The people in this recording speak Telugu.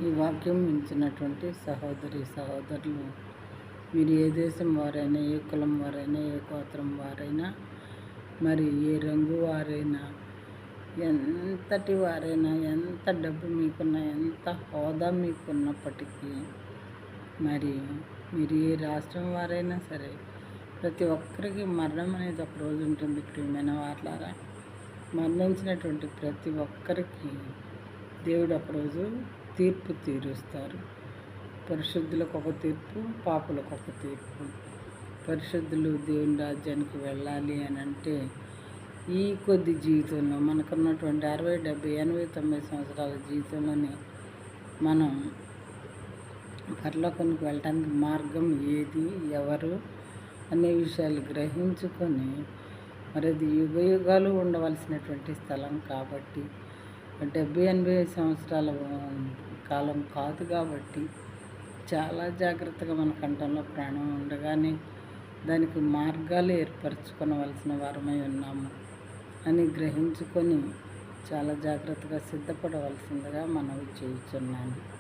ఈ వాక్యం వింటున్నటువంటి సహోదరి సహోదరులు, మీరు ఏ దేశం వారైనా, ఏ కులం వారైనా, ఏ గోత్రం వారైనా, మరి ఏ రంగు వారైనా, ఎంతటి వారైనా, ఎంత డబ్బు మీకున్నా, ఎంత హోదా మీకున్నప్పటికీ, మరి మీరు ఏ రాష్ట్రం వారైనా సరే, ప్రతి ఒక్కరికి మరణం అనేది ఒక రోజు ఉంటుంది. ప్రియమైన వారలారా, మరణించినటువంటి ప్రతి ఒక్కరికి దేవుడు ఒకరోజు తీర్పు తీరుస్తారు. పరిశుద్ధులకు ఒక తీర్పు, పాపులకు ఒక తీర్పు. పరిశుద్ధులు దేవుని రాజ్యానికి వెళ్ళాలి అని అంటే ఈ కొద్ది జీవితంలో మనకున్నటువంటి 60, 70, 80, 90 సంవత్సరాల జీవితంలోనే మనం పరలోకానికి వెళ్ళటానికి మార్గం ఏది, ఎవరు అనే విషయాలు గ్రహించుకొని, మరి అది యుగయుగాలు ఉండవలసినటువంటి స్థలం కాబట్టి 70, 80 సంవత్సరాల కాలం కాదు కాబట్టి చాలా జాగ్రత్తగా మన కంఠంలో ప్రాణం ఉండగానే దానికి మార్గాలు ఏర్పరచుకోవలసిన వారమై ఉన్నాము అని గ్రహించుకొని చాలా జాగ్రత్తగా సిద్ధపడవలసిందిగా మనవి చేయుచున్నాను.